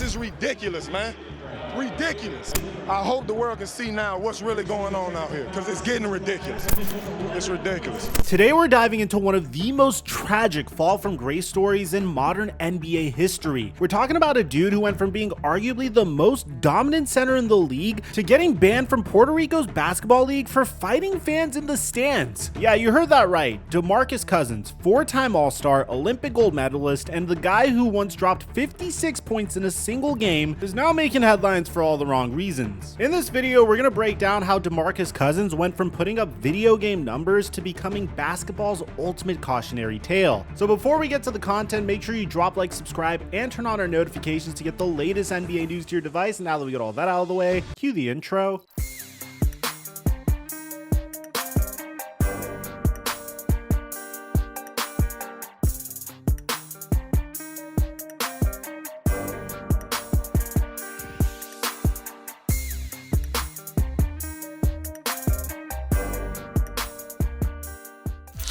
This is ridiculous, man. Ridiculous. I hope the world can see now what's really going on out here, because it's getting ridiculous. It's ridiculous. Today we're diving into one of the most tragic fall from grace stories in modern NBA history. We're talking about a dude who went from being arguably the most dominant center in the league to getting banned from Puerto Rico's basketball league for fighting fans in the stands. Yeah, you heard that right. DeMarcus Cousins, four-time All-Star, Olympic gold medalist, and the guy who once dropped 56 points in a single game is now making headlines for all the wrong reasons. In this video, we're gonna break down how DeMarcus Cousins went from putting up video game numbers to becoming basketball's ultimate cautionary tale. So before we get to the content, make sure you drop, like, subscribe, and turn on our notifications to get the latest NBA news to your device. And now that we got all that out of the way, cue the intro.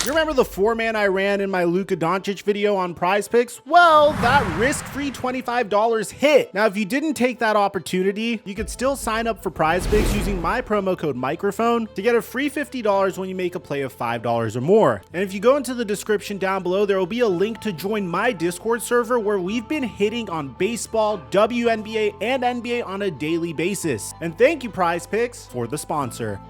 You remember the 4-man I ran in my Luka Doncic video on Prize Picks? Well, that risk-free $25 hit. Now, if you didn't take that opportunity, you could still sign up for Prize Picks using my promo code microphone to get a free $50 when you make a play of $5 or more. And if you go into the description down below, there will be a link to join my Discord server where we've been hitting on baseball, WNBA, and NBA on a daily basis. And thank you, Prize Picks, for the sponsor.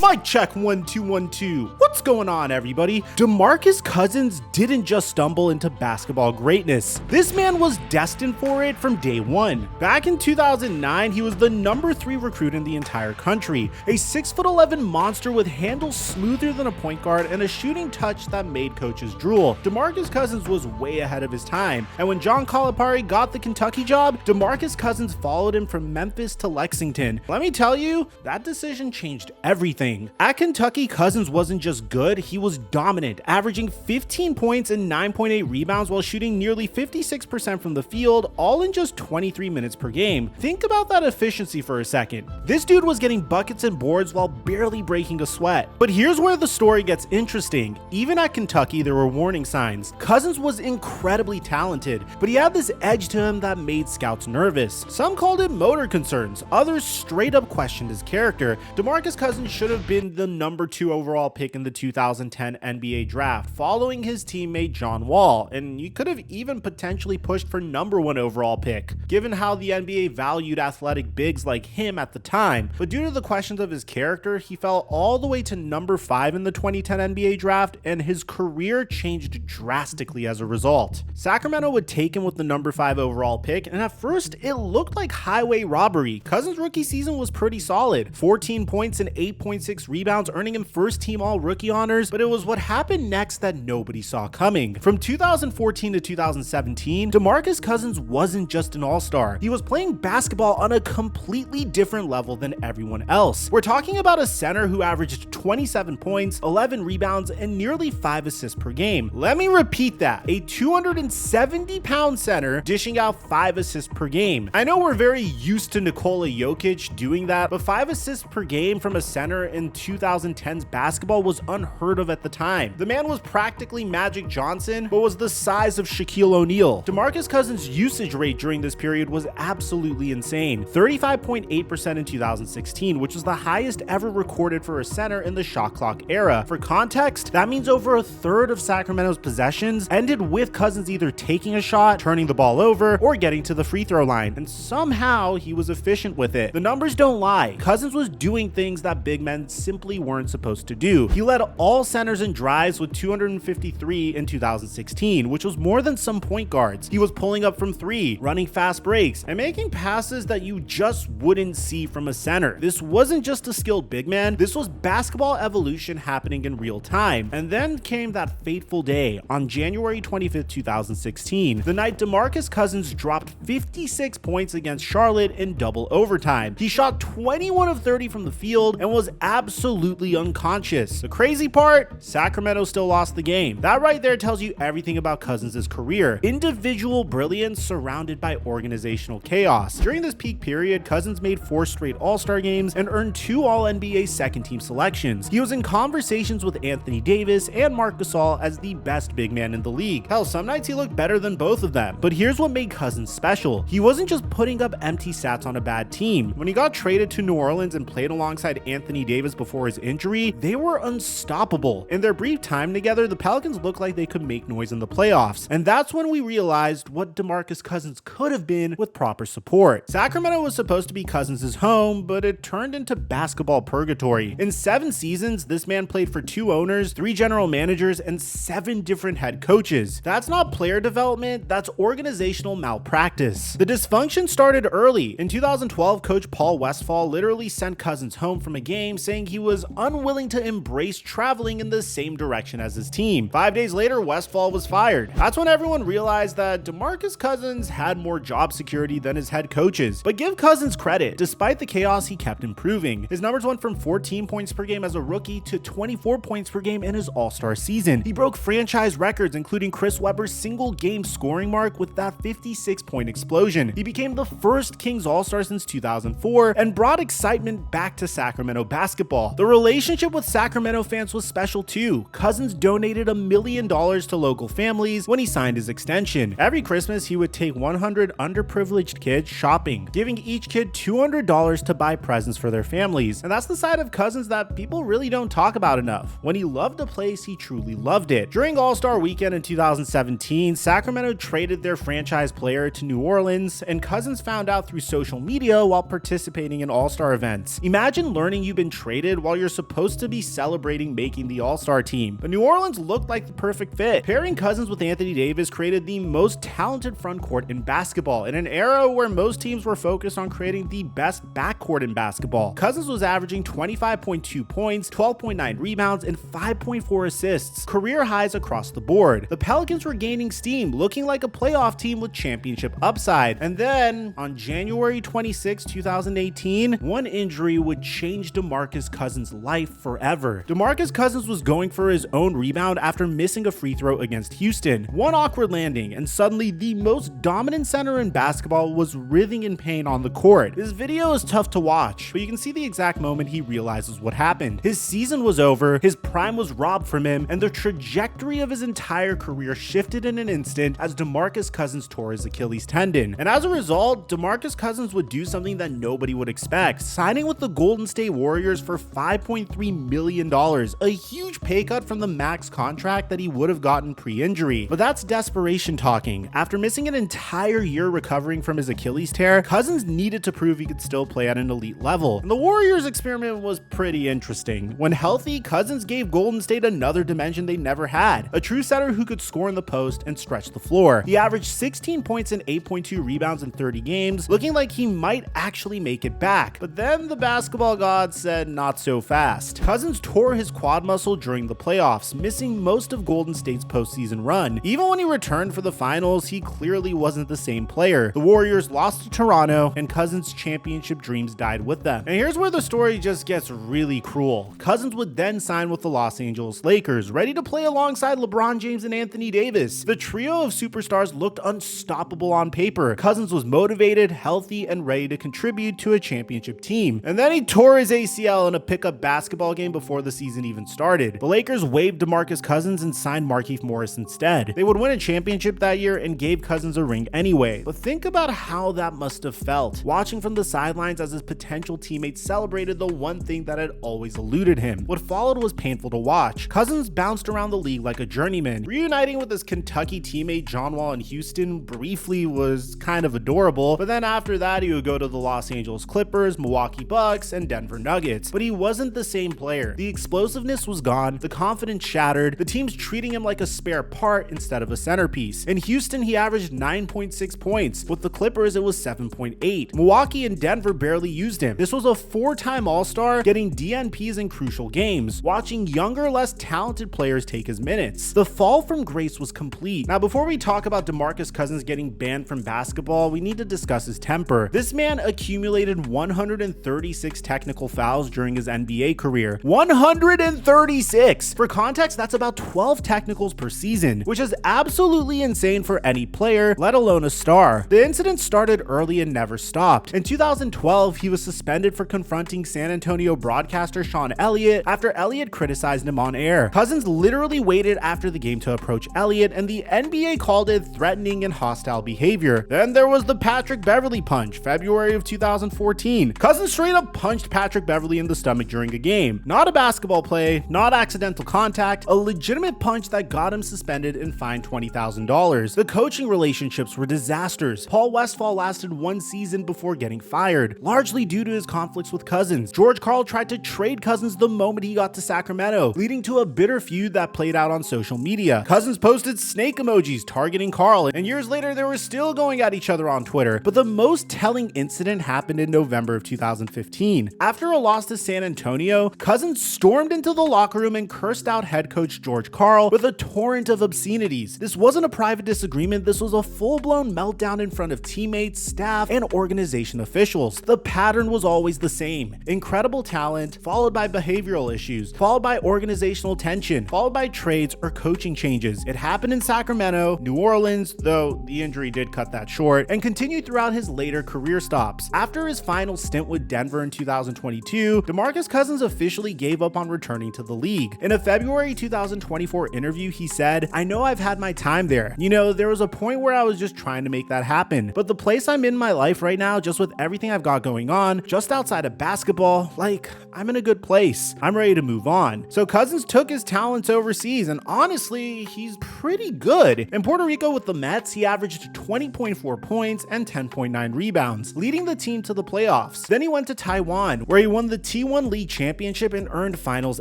Mic check 1 2 1 2. What's going on, everybody? DeMarcus Cousins didn't just stumble into basketball greatness. This man was destined for it from day one. Back in 2009, he was the number 3 recruit in the entire country, a 6'11" monster with handles smoother than a point guard and a shooting touch that made coaches drool. DeMarcus Cousins was way ahead of his time, and when John Calipari got the Kentucky job, DeMarcus Cousins followed him from Memphis to Lexington. Let me tell you, that decision changed everything. At Kentucky, Cousins wasn't just good, he was dominant, averaging 15 points and 9.8 rebounds while shooting nearly 56% from the field, all in just 23 minutes per game. Think about that efficiency for a second. This dude was getting buckets and boards while barely breaking a sweat. But here's where the story gets interesting. Even at Kentucky, there were warning signs. Cousins was incredibly talented, but he had this edge to him that made scouts nervous. Some called it motor concerns, others straight up questioned his character. DeMarcus Cousins should have been the number 2 overall pick in the 2010 NBA draft, following his teammate John Wall, and you could have even potentially pushed for number 1 overall pick, given how the NBA valued athletic bigs like him at the time. But due to the questions of his character, he fell all the way to number 5 in the 2010 NBA draft, and his career changed drastically as a result. Sacramento would take him with the number 5 overall pick, and at first it looked like highway robbery. Cousins' rookie season was pretty solid, 14 points and 8.6 rebounds, earning him first team all rookie honors, but it was what happened next that nobody saw coming. From 2014 to 2017, DeMarcus Cousins wasn't just an all-star. He was playing basketball on a completely different level than everyone else. We're talking about a center who averaged 27 points, 11 rebounds, and nearly 5 assists per game. Let me repeat that. A 270-pound center dishing out 5 assists per game. I know we're very used to Nikola Jokic doing that, but 5 assists per game from a center in 2010's basketball was unheard of at the time. The man was practically Magic Johnson, but was the size of Shaquille O'Neal. DeMarcus Cousins' usage rate during this period was absolutely insane. 35.8% in 2016, which was the highest ever recorded for a center in the shot clock era. For context, that means over a third of Sacramento's possessions ended with Cousins either taking a shot, turning the ball over, or getting to the free throw line, and somehow he was efficient with it. The numbers don't lie. Cousins was doing things that big men simply weren't supposed to do. He led all centers in drives with 253 in 2016, which was more than some point guards. He was pulling up from 3, running fast breaks, and making passes that you just wouldn't see from a center. This wasn't just a skilled big man, this was basketball evolution happening in real time. And then came that fateful day on January 25th, 2016, the night DeMarcus Cousins dropped 56 points against Charlotte in double overtime. He shot 21 of 30 from the field and was absolutely unconscious. The crazy part, Sacramento still lost the game. That right there tells you everything about Cousins' career. Individual brilliance surrounded by organizational chaos. During this peak period, Cousins made 4 straight All-Star games and earned 2 All-NBA second-team selections. He was in conversations with Anthony Davis and Marc Gasol as the best big man in the league. Hell, some nights he looked better than both of them. But here's what made Cousins special. He wasn't just putting up empty stats on a bad team. When he got traded to New Orleans and played alongside Anthony Davis before his injury, they were unstoppable. In their brief time together, the Pelicans looked like they could make noise in the playoffs. And that's when we realized what DeMarcus Cousins could have been with proper support. Sacramento was supposed to be Cousins' home, but it turned into basketball purgatory. In 7 seasons, this man played for 2 owners, 3 general managers, and 7 different head coaches. That's not player development, that's organizational malpractice. The dysfunction started early. In 2012, coach Paul Westphal literally sent Cousins home from a game saying he was unwilling to embrace traveling in the same direction as his team. 5 days later, Westphal was fired. That's when everyone realized that DeMarcus Cousins had more job security than his head coaches. But give Cousins credit. Despite the chaos, he kept improving. His numbers went from 14 points per game as a rookie to 24 points per game in his All-Star season. He broke franchise records, including Chris Webber's single-game scoring mark with that 56-point explosion. He became the first Kings All-Star since 2004 and brought excitement back to Sacramento basketball. The relationship with Sacramento fans was special too. Cousins donated $1 million to local families when he signed his extension. Every Christmas, he would take 100 underprivileged kids shopping, giving each kid $200 to buy presents for their families. And that's the side of Cousins that people really don't talk about enough. When he loved a place, he truly loved it. During All-Star Weekend in 2017, Sacramento traded their franchise player to New Orleans, and Cousins found out through social media while participating in All-Star events. Imagine learning you've been traded while you're supposed to be celebrating making the All-Star team. But New Orleans looked like the perfect fit. Pairing Cousins with Anthony Davis created the most talented front court in basketball in an era where most teams were focused on creating the best backcourt in basketball. Cousins was averaging 25.2 points, 12.9 rebounds, and 5.4 assists, career highs across the board. The Pelicans were gaining steam, looking like a playoff team with championship upside. And then, on January 26, 2018, one injury would change DeMarcus Cousins' life forever. DeMarcus Cousins was going for his own rebound after missing a free throw against Houston. One awkward landing, and suddenly the most dominant center in basketball was writhing in pain on the court. This video is tough to watch, but you can see the exact moment he realizes what happened. His season was over, his prime was robbed from him, and the trajectory of his entire career shifted in an instant as DeMarcus Cousins tore his Achilles tendon. And as a result, DeMarcus Cousins would do something that nobody would expect, signing with the Golden State Warriors for $5.3 million, a huge pay cut from the max contract that he would have gotten pre-injury. But that's desperation talking. After missing an entire year recovering from his Achilles tear, Cousins needed to prove he could still play at an elite level. And the Warriors experiment was pretty interesting. When healthy, Cousins gave Golden State another dimension they never had, a true setter who could score in the post and stretch the floor. He averaged 16 points and 8.2 rebounds in 30 games, looking like he might actually make it back. But then the basketball gods said not so fast. Cousins tore his quad muscle during the playoffs, missing most of Golden State's postseason run. Even when he returned for the finals, he clearly wasn't the same player. The Warriors lost to Toronto, and Cousins' championship dreams died with them. And here's where the story just gets really cruel. Cousins would then sign with the Los Angeles Lakers, ready to play alongside LeBron James and Anthony Davis. The trio of superstars looked unstoppable on paper. Cousins was motivated, healthy, and ready to contribute to a championship team. And then he tore his ACL in a pickup basketball game before the season even started. The Lakers waived DeMarcus Cousins and signed Markieff Morris instead. They would win a championship that year and gave Cousins a ring anyway. But think about how that must have felt, watching from the sidelines as his potential teammates celebrated the one thing that had always eluded him. What followed was painful to watch. Cousins bounced around the league like a journeyman. Reuniting with his Kentucky teammate John Wall in Houston briefly was kind of adorable, but then after that he would go to the Los Angeles Clippers, Milwaukee Bucks, and Denver Nuggets. But he wasn't the same player. The explosiveness was gone, the confidence shattered, the team's treating him like a spare part instead of a centerpiece. In Houston, he averaged 9.6 points. With the Clippers, it was 7.8. Milwaukee and Denver barely used him. This was a 4-time All-Star, getting DNPs in crucial games, watching younger, less talented players take his minutes. The fall from grace was complete. Now, before we talk about DeMarcus Cousins getting banned from basketball, we need to discuss his temper. This man accumulated 136 technical fouls fouls during his NBA career. 136! For context, that's about 12 technicals per season, which is absolutely insane for any player, let alone a star. The incident started early and never stopped. In 2012, he was suspended for confronting San Antonio broadcaster Sean Elliott after Elliott criticized him on air. Cousins literally waited after the game to approach Elliott, and the NBA called it threatening and hostile behavior. Then there was the Patrick Beverley punch, February of 2014. Cousins straight up punched Patrick Beverley in the stomach during a game. Not a basketball play, not accidental contact, a legitimate punch that got him suspended and fined $20,000. The coaching relationships were disasters. Paul Westphal lasted one season before getting fired, largely due to his conflicts with Cousins. George Karl tried to trade Cousins the moment he got to Sacramento, leading to a bitter feud that played out on social media. Cousins posted snake emojis targeting Karl, and years later they were still going at each other on Twitter. But the most telling incident happened in November of 2015. After a loss to San Antonio, Cousins stormed into the locker room and cursed out head coach George Karl with a torrent of obscenities. This wasn't a private disagreement, this was a full-blown meltdown in front of teammates, staff, and organization officials. The pattern was always the same: incredible talent, followed by behavioral issues, followed by organizational tension, followed by trades or coaching changes. It happened in Sacramento, New Orleans, though the injury did cut that short, and continued throughout his later career stops. After his final stint with Denver in 2022, DeMarcus Cousins officially gave up on returning to the league. In a February 2024 interview, he said, "I know I've had my time there. You know, there was a point where I was just trying to make that happen. But the place I'm in my life right now, just with everything I've got going on, just outside of basketball, like, I'm in a good place. I'm ready to move on." So Cousins took his talents overseas, and honestly, he's pretty good. In Puerto Rico with the Mets, he averaged 20.4 points and 10.9 rebounds, leading the team to the playoffs. Then he went to Taiwan, where he won the T1 League Championship and earned Finals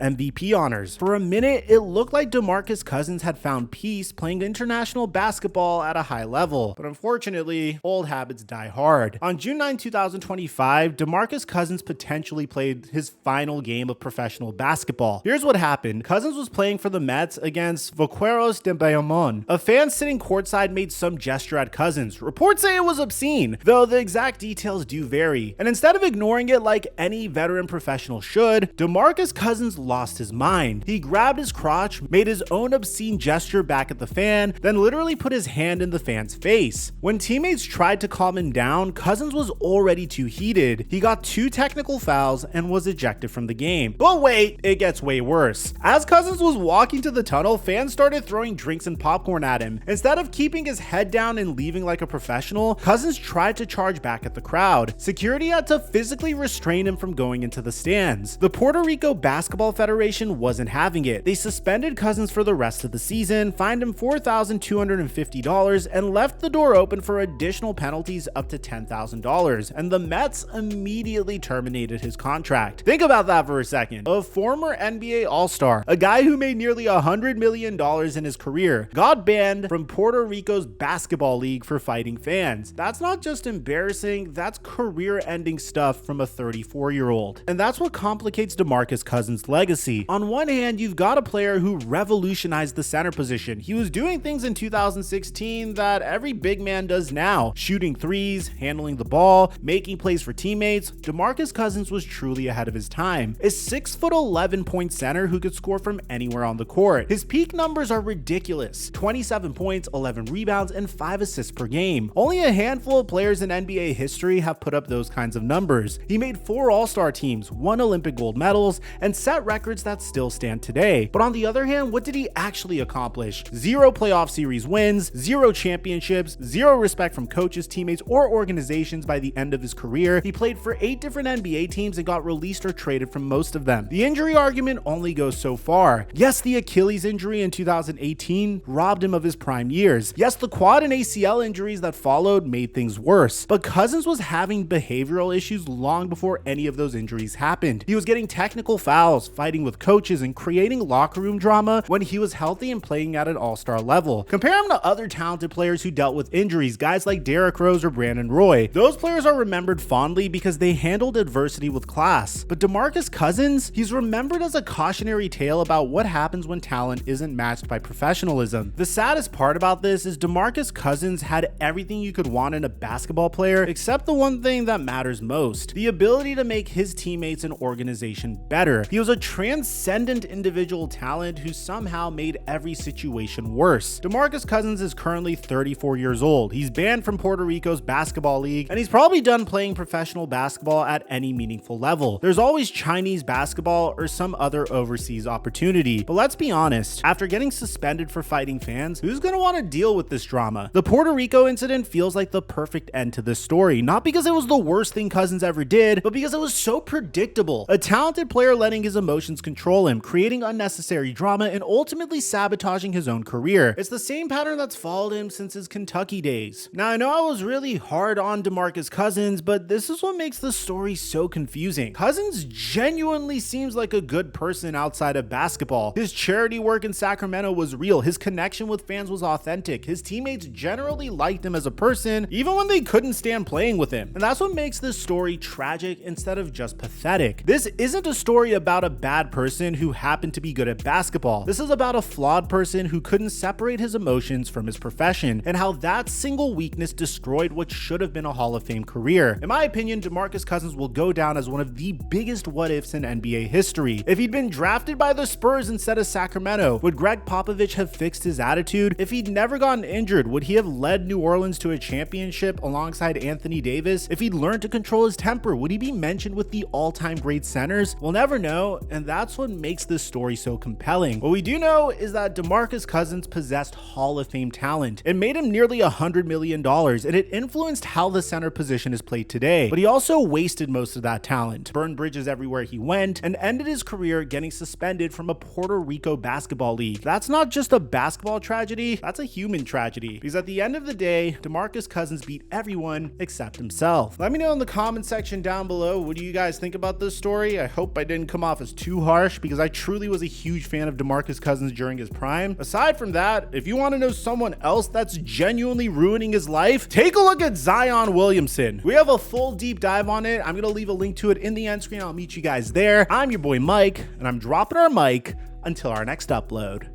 MVP honors. For a minute, it looked like DeMarcus Cousins had found peace playing international basketball at a high level. But unfortunately, old habits die hard. On June 9, 2025, DeMarcus Cousins potentially played his final game of professional basketball. Here's what happened. Cousins was playing for the Mets against Vaqueros de Bayamon. A fan sitting courtside made some gesture at Cousins. Reports say it was obscene, though the exact details do vary. And instead of ignoring it like any veteran professional should, DeMarcus Cousins lost his mind. He grabbed his crotch, made his own obscene gesture back at the fan, then literally put his hand in the fan's face. When teammates tried to calm him down, Cousins was already too heated. He got 2 technical fouls and was ejected from the game. But wait, it gets way worse. As Cousins was walking to the tunnel, fans started throwing drinks and popcorn at him. Instead of keeping his head down and leaving like a professional, Cousins tried to charge back at the crowd. Security had to physically restrain him from going into the stands. The Puerto Rico Basketball Federation wasn't having it. They suspended Cousins for the rest of the season, fined him $4,250, and left the door open for additional penalties up to $10,000, and the Mets immediately terminated his contract. Think about that for a second. A former NBA All-Star, a guy who made nearly $100 million in his career, got banned from Puerto Rico's basketball league for fighting fans. That's not just embarrassing, that's career-ending stuff from a 34-year-old. And that's what complicates DeMarcus Cousins' legacy. On one hand, you've got a player who revolutionized the center position. He was doing things in 2016 that every big man does now: shooting threes, handling the ball, making plays for teammates. DeMarcus Cousins was truly ahead of his time. A 6'11" point center who could score from anywhere on the court. His peak numbers are ridiculous: 27 points, 11 rebounds, and 5 assists per game. Only a handful of players in NBA history have put up those kinds of numbers. He made 4 All-Star teams, 1 Olympic gold medals, and set records that still stand today. But on the other hand, what did he actually accomplish? 0 playoff series wins, 0 championships, 0 respect from coaches, teammates, or organizations by the end of his career. He played for 8 different NBA teams and got released or traded from most of them. The injury argument only goes so far. Yes, the Achilles injury in 2018 robbed him of his prime years. Yes, the quad and ACL injuries that followed made things worse. But Cousins was having behavioral issues long before any of those injuries happened. He was getting technical fouls, fighting with coaches, and creating locker room drama when he was healthy and playing at an all-star level. Compare him to other talented players who dealt with injuries, guys like Derrick Rose or Brandon Roy. Those players are remembered fondly because they handled adversity with class. But DeMarcus Cousins, he's remembered as a cautionary tale about what happens when talent isn't matched by professionalism. The saddest part about this is DeMarcus Cousins had everything you could want in a basketball player, except the one thing that matters most: the ability to make his teammates and organization better. He was a transcendent individual talent who somehow made every situation worse. DeMarcus Cousins is currently 34 years old. He's banned from Puerto Rico's basketball league, and he's probably done playing professional basketball at any meaningful level. There's always Chinese basketball or some other overseas opportunity. But let's be honest, after getting suspended for fighting fans, who's gonna want to deal with this drama? The Puerto Rico incident feels like the perfect end to this story, not because it was the worst thing Cousins ever did, but because it was so predictable. A talented player letting his emotions control him, creating unnecessary drama, and ultimately sabotaging his own career. It's the same pattern that's followed him since his Kentucky days. Now, I know I was really hard on DeMarcus Cousins, but this is what makes the story so confusing. Cousins genuinely seems like a good person outside of basketball. His charity work in Sacramento was real. His connection with fans was authentic. His teammates generally liked him as a person, even when they couldn't stand playing with him. And that's what makes this story tragic instead of just pathetic. This isn't a story about a bad person who happened to be good at basketball. This is about a flawed person who couldn't separate his emotions from his profession, and how that single weakness destroyed what should have been a Hall of Fame career. In my opinion, DeMarcus Cousins will go down as one of the biggest what-ifs in NBA history. If he'd been drafted by the Spurs instead of Sacramento, would Greg Popovich have fixed his attitude? If he'd never gotten injured, would he have led New Orleans to a championship alongside Anthony Davis? If he'd learned to control his temper, would he be mentioned with the all-time great centers? We'll never know, and that's what makes this story so compelling. What we do know is that DeMarcus Cousins possessed Hall of Fame talent. It made him nearly $100 million, and it influenced how the center position is played today. But he also wasted most of that talent, burned bridges everywhere he went, and ended his career getting suspended from a Puerto Rico basketball league. That's not just a basketball tragedy, that's a human tragedy. Because at the end of the day, DeMarcus Cousins beat everyone except himself. Let me know in the comment section down below, what do you guys think about this story? I hope I didn't come off as too harsh, because I truly was a huge fan of DeMarcus Cousins during his prime. Aside from that, if you want to know someone else that's genuinely ruining his life, take a look at Zion Williamson. We have a full deep dive on it. I'm going to leave a link to it in the end screen. I'll meet you guys there. I'm your boy Mike, and I'm dropping our mic until our next upload.